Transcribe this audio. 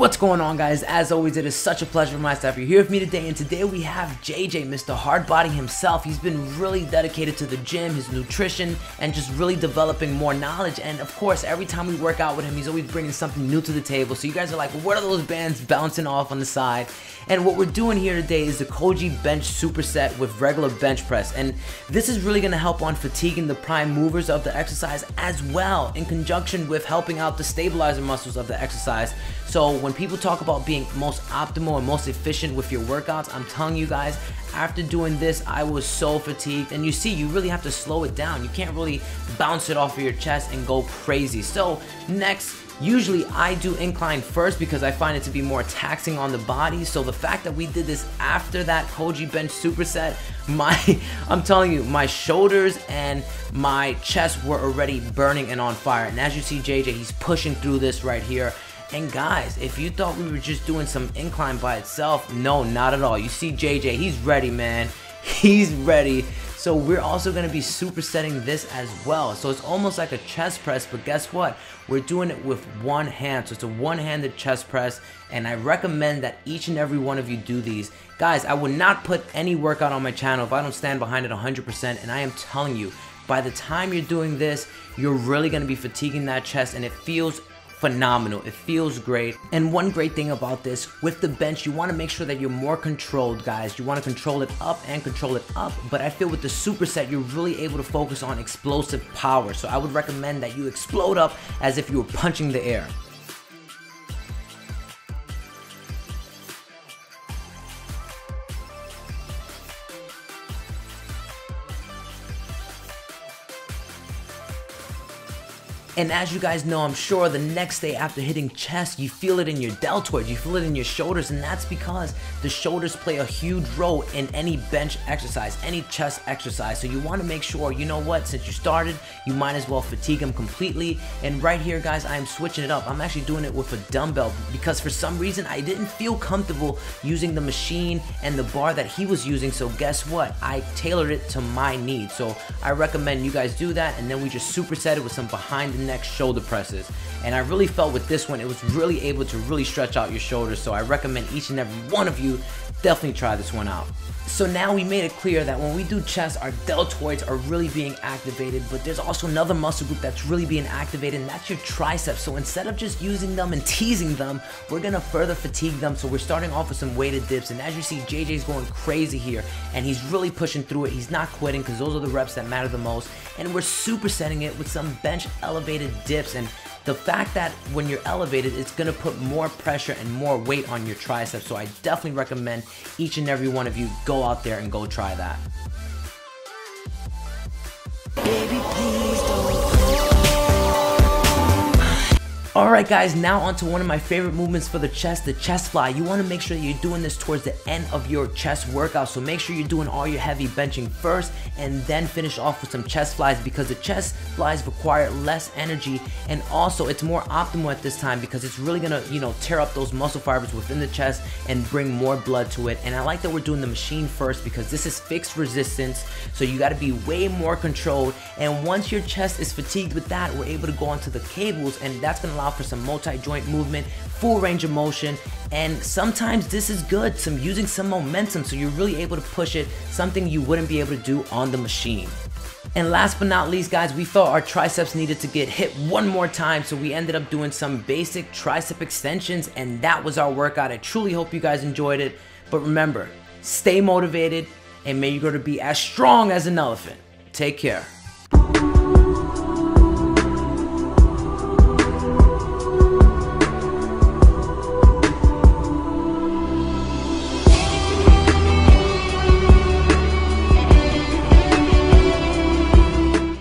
What's going on, guys? As always, it is such a pleasure for myself. You're here with me today, and today we have JJ, Mr. Hardbody himself. He's been really dedicated to the gym, his nutrition, and just really developing more knowledge. And of course, every time we work out with him, he's always bringing something new to the table. So you guys are like, well, what are those bands bouncing off on the side? And what we're doing here today is the Koji bench superset with regular bench press. And this is really gonna help on fatiguing the prime movers of the exercise as well, in conjunction with helping out the stabilizer muscles of the exercise. So when people talk about being most optimal and most efficient with your workouts, I'm telling you guys, after doing this, I was so fatigued. And you see, you really have to slow it down. You can't really bounce it off of your chest and go crazy. So next, usually I do incline first because I find it to be more taxing on the body. So the fact that we did this after that Koji bench superset, I'm telling you, my shoulders and my chest were already burning and on fire. And as you see JJ, he's pushing through this right here. And guys, if you thought we were just doing some incline by itself, no, not at all. You see JJ, he's ready, man. He's ready. So we're also going to be supersetting this as well. So it's almost like a chest press, but guess what? We're doing it with one hand. So it's a one-handed chest press, and I recommend that each and every one of you do these. Guys, I would not put any workout on my channel if I don't stand behind it 100%, and I am telling you, by the time you're doing this, you're really going to be fatiguing that chest, and it feels phenomenal. It feels great. And one great thing about this, with the bench, you want to make sure that you're more controlled, guys. You want to control it up and control it up, but I feel with the superset, you're really able to focus on explosive power. So I would recommend that you explode up as if you were punching the air. And as you guys know, I'm sure the next day after hitting chest, you feel it in your deltoids, you feel it in your shoulders, and that's because the shoulders play a huge role in any bench exercise, any chest exercise. So you want to make sure, you know what, since you started, you might as well fatigue them completely. And right here, guys, I am switching it up. I'm actually doing it with a dumbbell because for some reason, I didn't feel comfortable using the machine and the bar that he was using. So guess what? I tailored it to my needs. So I recommend you guys do that, and then we just superset it with some behind the neck shoulder presses. And I really felt with this one, it was really able to really stretch out your shoulders. So I recommend each and every one of you definitely try this one out. So now we made it clear that when we do chest, our deltoids are really being activated, but there's also another muscle group that's really being activated, and that's your triceps. So instead of just using them and teasing them, we're gonna further fatigue them. So we're starting off with some weighted dips, and as you see, JJ's going crazy here, and he's really pushing through it. He's not quitting because those are the reps that matter the most, and we're supersetting it with some bench elevated dips. And the fact that when you're elevated, it's gonna put more pressure and more weight on your triceps. So I definitely recommend each and every one of you go out there and go try that. Baby, please don't. Alright guys, now onto one of my favorite movements for the chest fly. You want to make sure that you're doing this towards the end of your chest workout. So make sure you're doing all your heavy benching first and then finish off with some chest flies, because the chest flies require less energy, and also it's more optimal at this time because it's really gonna, tear up those muscle fibers within the chest and bring more blood to it. And I like that we're doing the machine first because this is fixed resistance, so you got to be way more controlled. And once your chest is fatigued with that, we're able to go onto the cables, and that's gonna allow for some multi-joint movement, full range of motion, and sometimes this is good, using some momentum, so you're really able to push it, something you wouldn't be able to do on the machine. And last but not least, guys, we felt our triceps needed to get hit one more time, so we ended up doing some basic tricep extensions, and that was our workout. I truly hope you guys enjoyed it, but remember, stay motivated, and may you grow to be as strong as an elephant. Take care.